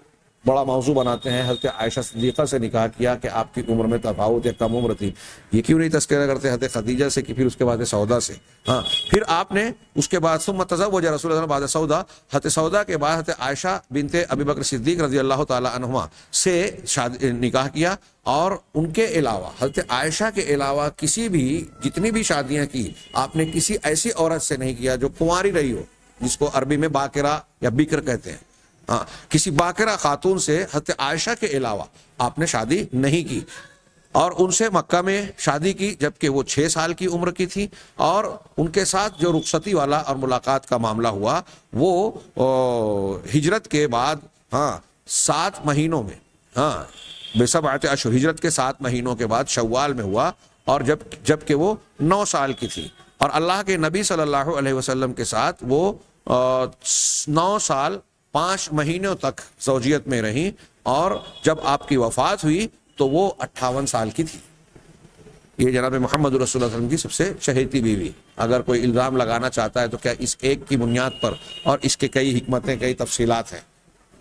بڑا موضوع بناتے ہیں، حضرت عائشہ صدیقہ سے نکاح کیا کہ آپ کی عمر میں تفاوت ہے، کم عمر تھی، یہ کیوں نہیں تذکرہ کرتے حضرت خدیجہ سے کہ پھر اس کے بعد سودا سے، ہاں۔ پھر آپ نے اس کے بعد ثم تزوج رسول اللہ بعد سودا، حضرت سودا کے بعد حضرت عائشہ بنت ابی بکر صدیق رضی اللہ تعالی عنہما سے نکاح کیا، اور ان کے علاوہ حضرت عائشہ کے علاوہ کسی بھی جتنی بھی شادیاں کی آپ نے کسی ایسی عورت سے نہیں کیا جو کنواری رہی ہو، جس کو عربی میں باکرہ یا بکر کہتے ہیں، ہاں، کسی باکرہ خاتون سے حضرت عائشہ کے علاوہ آپ نے شادی نہیں کی، اور ان سے مکہ میں شادی کی جبکہ وہ 6 سال کی عمر کی تھی، اور ان کے ساتھ جو رخصتی والا اور ملاقات کا معاملہ ہوا وہ ہجرت کے بعد، ہاں، 7 مہینوں میں، ہاں، بسبعۃ اشہر، ہجرت کے 7 مہینوں کے بعد شوال میں ہوا، اور جبکہ وہ 9 سال کی تھی، اور اللہ کے نبی صلی اللہ علیہ وسلم کے ساتھ وہ 9 سال 5 مہینوں تک زوجیت میں رہیں، اور جب آپ کی وفات ہوئی تو وہ 58 سال کی تھی۔ یہ جناب محمد رسول اللہ صلی اللہ علیہ وسلم کی سب سے چہیتی بیوی۔ اگر کوئی الزام لگانا چاہتا ہے تو کیا اس ایک کی بنیاد پر، اور اس کے کئی حکمتیں، کئی تفصیلات ہیں،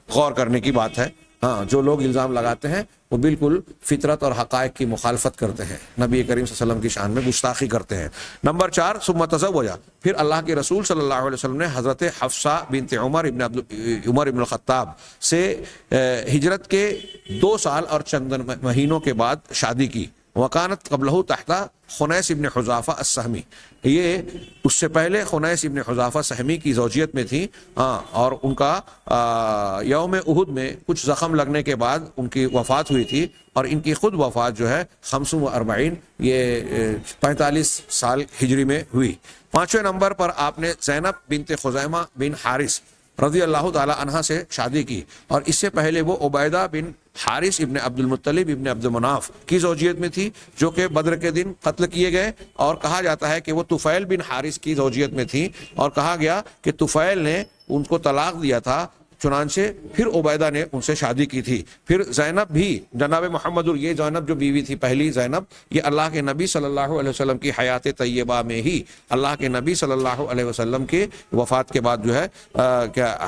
غور کرنے کی بات ہے، ہاں۔ جو لوگ الزام لگاتے ہیں وہ بالکل فطرت اور حقائق کی مخالفت کرتے ہیں، نبی کریم صلی اللہ علیہ وسلم کی شان میں گستاخی کرتے ہیں۔ نمبر 4، ثم تزوج، پھر اللہ کے رسول صلی اللہ علیہ وسلم نے حضرت حفصہ بنت عمر ابن الخطاب سے ہجرت کے 2 سال اور چند مہینوں کے بعد شادی کی۔ وکانت قبلہ تحت خنیس ابن حذافہ السہمی، یہ اس سے پہلے خنیس ابن حذافہ سہمی کی زوجیت میں تھی، ہاں، اور ان کا یوم احد میں کچھ زخم لگنے کے بعد ان کی وفات ہوئی تھی، اور ان کی خود وفات جو ہے 45 یہ 45 سال ہجری میں ہوئی۔ 5ویں نمبر پر آپ نے زینب بنت خزیمہ بن حارث رضی اللہ تعالی عنہ سے شادی کی، اور اس سے پہلے وہ عبیدہ بن حارث ابن عبد المطلب ابن عبد مناف کی زوجیت میں تھی، جو کہ بدر کے دن قتل کیے گئے، اور کہا جاتا ہے کہ وہ طفیل بن حارث کی زوجیت میں تھی، اور کہا گیا کہ طفیل نے ان کو طلاق دیا تھا، چنانچہ پھر عبیدہ نے ان سے شادی کی تھی۔ پھر زینب بھی جناب محمد، یہ زینب جو بیوی تھی پہلی زینب، یہ اللہ کے نبی صلی اللہ علیہ وسلم کی حیات طیبہ میں ہی، اللہ کے نبی صلی اللہ علیہ وسلم کے وفات کے بعد جو ہے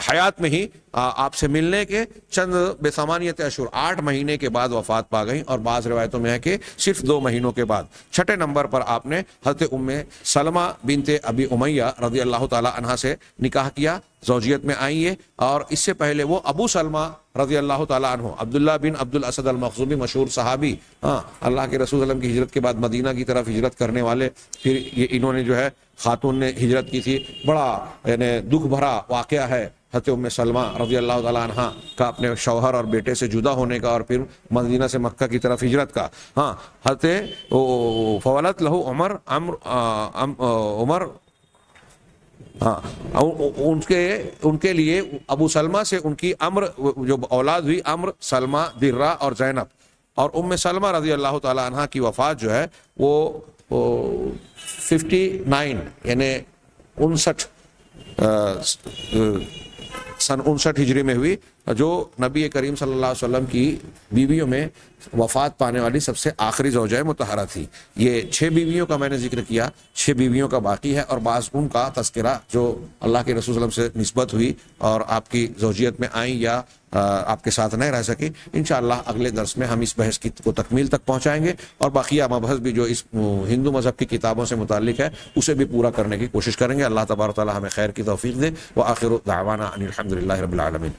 حیات میں ہی آپ سے ملنے کے چند بثمانیت اشہر 8 مہینے کے بعد وفات پا گئیں، اور بعض روایتوں میں ہے کہ صرف 2 مہینوں کے بعد۔ 6 نمبر پر آپ نے حضرت ام سلمہ بنت ابی امیہ رضی اللہ تعالی عنہا سے نکاح کیا، زوجیت میں آئیں یہ، اور اس سے پہلے وہ ابو سلمہ رضی اللہ تعالیٰ عنہ، عبداللہ بن عبد الاسد المخزومی، مشہور صحابی، ہاں، اللہ کے رسول صلی اللہ علیہ وسلم کی ہجرت کے بعد مدینہ کی طرف ہجرت کرنے والے، پھر یہ انہوں نے جو ہے خاتون نے ہجرت کی تھی۔ بڑا یعنی دکھ بھرا واقعہ ہے حضرت ام سلمہ رضی اللہ تعالیٰ عنہ کا اپنے شوہر اور بیٹے سے جدا ہونے کا، اور پھر مدینہ سے مکہ کی طرف ہجرت کا، ہاں۔ حضرت فولت لہو عمر ہاں ان کے لیے ابو سلمہ سے ان کی عمر جو اولاد ہوئی، عمر، سلمہ، درہ اور زینب، اور ام سلمہ رضی اللہ تعالی عنہ کی وفات جو ہے وہ 59 یعنی 59 سن 59 ہجری میں ہوئی، جو نبی کریم صلی اللہ علیہ وسلم کی بیویوں میں وفات پانے والی سب سے آخری زوجہ مطہرہ تھی۔ یہ 6 بیویوں کا میں نے ذکر کیا، 6 بیویوں کا باقی ہے، اور بعض ان کا تذکرہ جو اللہ کے رسول صلی اللہ علیہ وسلم سے نسبت ہوئی اور آپ کی زوجیت میں آئیں یا آپ کے ساتھ نہیں رہ سکی، انشاءاللہ اگلے درس میں ہم اس بحث کو تکمیل تک پہنچائیں گے، اور باقیہ مبحث بھی جو اس ہندو مذہب کی کتابوں سے متعلق ہے اسے بھی پورا کرنے کی کوشش کریں گے۔ اللہ تبارک و تعالی ہمیں خیر کی توفیق دے۔ وآخر دعوانا ان الحمد للہ رب العالمین۔